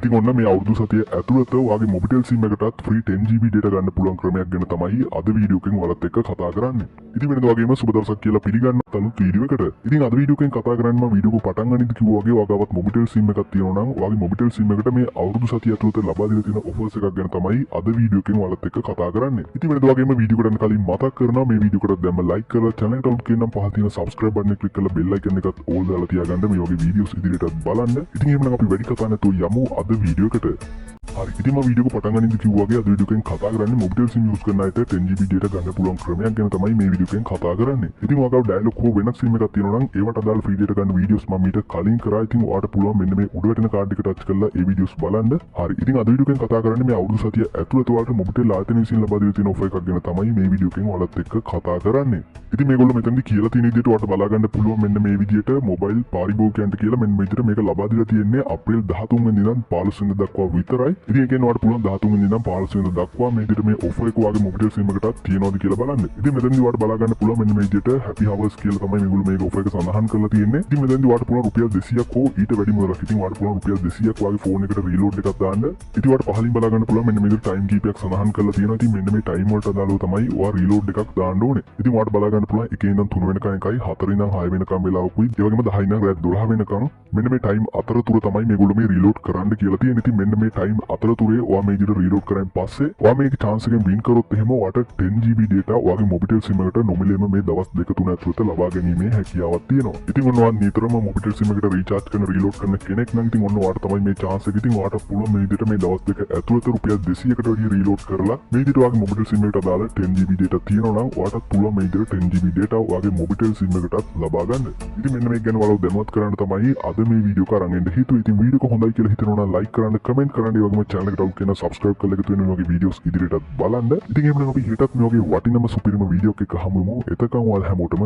ඉතින් ඔන්න මේ අවුරුදු සතිය ඇතුළත ඔයාගේ මොබිටෙල් සිම් එකටත් ෆ්‍රී 10GB data ගන්න පුළුවන් ක්‍රමයක් ගැන තමයි අද වීඩියෝ එකෙන් ඔයාලත් එක්ක කතා කරන්නේ. ඉතින් වෙනද වගේම සුබ දවසක් කියලා පිළිගන්න අලුත් වීඩියෝ එකට. ඉතින් අද වීඩියෝ එකෙන් කතා කරන්නේ මම වීඩියෝ එක පටන් ගනිද්දි කිව්වා වගේ ඔයාගාවත් මොබිටෙල් සිම් එකක් තියෙනවා නම් ඔයාගේ මොබිටෙල් සිම් එකට මේ අවුරුදු සතිය ඇතුළත ලබා දීලා තියෙන ඔෆර්ස් එකක් ගැන තමයි අද වීඩියෝ එකෙන් ඔයාලත් එක්ක කතා කරන්නේ. ඉතින් වෙනද වගේම වීඩියෝ එකට කලින් මතක් කරනවා මේ වීඩියෝ එකට දැම්ම ලයික් කරලා channel එකට ඔලුත් කියනම් පහළ තියෙන subscribe button එක click කරලා bell icon එකත් all දාලා තියාගන්න මේ වගේ වීඩියෝස් ඉදිරියටත් බලන්න. ඉතින් එහෙනම් අපි වැඩි කතා නැතුව යමු අද වීඩියෝ එකට. හරි ඉතින් මම වීඩියෝ එක පටන් ගනිද්දි කිව්වා වගේ අද වීඩියෝ එකෙන් කතා කරන්නේ මොබිටෙල් සිම් යූස් කරන අයට 10GB data ගන්න පුළුවන් ක්‍රමයක් ගැන තමයි මේ වීඩියෝ එකෙන් කතා කරන්නේ. ඉතින් ඔයාගාව dialog හෝ වෙනත් සිම් එකක් තියෙනවා නම් ඒවට අදාළ ෆ්‍රී data ගන්න වීඩියෝස් මම ඊට කලින් කරා. ඉතින් ඔයාලට පුළුවන් මෙන්න මේ උඩ වැටෙන කාඩ් එක ටච් කරලා ඒ වීඩියෝස් බලන්න. හරි ඉතින් අද වීඩියෝ එකෙන් කතා කරන්නේ මේ අවුරුදු සතිය ඇතුළත ඔයාලට මොබිටෙල් ආයතන විසින් ලබා දීලා තියෙන ඔෆර් එකක් ගැන තමයි මේ වීඩියෝ එකෙන් ඔයාලත් එක්ක කතා කරන්නේ. ඉතින් මේගොල්ලෝ මෙතනදි කියලා තියෙන විදිහට ඔයාලට බලා ගන්න පුළුවන් මෙන්න මේ විදිහට මොබයිල් පාරිභෝගිකයන්ට කියලා මෙන්න මේ විදිහට මේක ලබා දීලා තියෙන්නේ අප්‍රේල් 13 වෙනිදා ඉඳන් 15 වෙනිදා දක්වා විතරයි. ඉතින් ඒකෙන් ඔයාලට පුළුවන් 13 වෙනිදා ඉඳන් 15 වෙනිදා දක්වා මේ විදිහට මේ ඔෆර් එක ඔයාගේ මොබිටෙල් සිම් එකටත් තියෙනවද කියලා බලන්න. ඉතින් මෙතනදි ඔයාලට බලා ගන්න පුළුවන් මෙන්න මේ විදිහට happy hours කියලා තමයි මේගොල්ලෝ මේක ඔෆර් එක සඳහන් කරලා තියෙන්නේ. ඉතින් මෙතනදි ඔයාලට පුළුවන් රුපියල් 200ක් හෝ ඊට වැඩි මුදලක්. ඉතින් ඔයාලට පුළුවන් රුපියල් 200ක් ඔයාගේ ෆෝන් එකට රීලෝඩ් එකක් දාන්න. ඉතින් ඔයාලට පහලින් බලා ගන්න පුළුවන් මෙන්න මේ විදිහට ටයිම් කීපයක් සඳහන් කරලා තියෙනවා. ඉතින් මෙන්න මේ ටයිම් වලට අදාළව තමයි ඔයා රීලෝඩ් එකක් දාන්න ඕනේ. ඉතින් ඔයාලට බලා ගන්න පුළුවන් 1 ඉඳන් 3 වෙනකන් එකයි 4 ඉඳන් 6 වෙනකන් වෙලාවකුයි ඒ වගේම 10 ඉඳන් රාත් 12 වෙනකන් මෙන්න මේ ටයිම් අතරතුර තමයි මේගොල්ලෝ මේ රීලෝඩ් කරන්න කියලා තියෙන්නේ. ඉතින් මෙන්න මේ ටයිම් අතරතුරේ ඔයා මේ විදිහට රීලෝඩ් කරායින් පස්සේ ඔයා මේක chance එකෙන් win කරොත් එහෙම ඔයාට 10GB data ඔයාගේ මොබිටෙල් සිම් එකට නොමිලේම මේ දවස් 2-3 ඇතුළත ලබා ගැනීමේ හැකියාවක් තියෙනවා. ඉතින් ඔන්න ඔයා නිතරම මොබිටෙල් සිම් එකට රීචාර්ජ් කරන රීලෝඩ් කරන කෙනෙක් නම් ඉතින් ඔන්න ඔයාට තමයි මේ chance එක. ඉතින් ඔයාට පුළුවන් මේ විදිහට මේ දවස් 2 ඇතුළත රුපියල් 200කට වැඩි රීලෝඩ් කරලා මේ විදිහට ඔයාගේ මොබිටෙල් සිම් එකට අදාළ 10GB data තියෙනවා නම් ඔයාට පුළුවන් මේ විදිහට 10GB data ඔයාගේ මොබිටෙල් සිම් එකටත් ලබා ගන්න. ඉතින් මෙන්න මේක ගැන ඔයාලව දැනුවත් කරන්න තමයි අද මේ වීඩියෝ එක අරන් එන්න හිතුවේ. ඉතින් වීඩියෝ එක හොඳයි කියලා හිතනවා නම් ලයික් කරන්න, කමෙන්ට් කරන්න, ඒ වගේම channel එකට ඔලුත් කියන subscribe කරලා එකතු වෙන මේ වගේ වීඩියෝස් ඉදිරියටත් බලන්න. ඉතින් එහෙනම් අපි හෙටත් මේ වගේ වටිනම සුපිරිම වීඩියෝ එකක් හමුවෙමු. එතකන් ඔයාලා හැමෝටම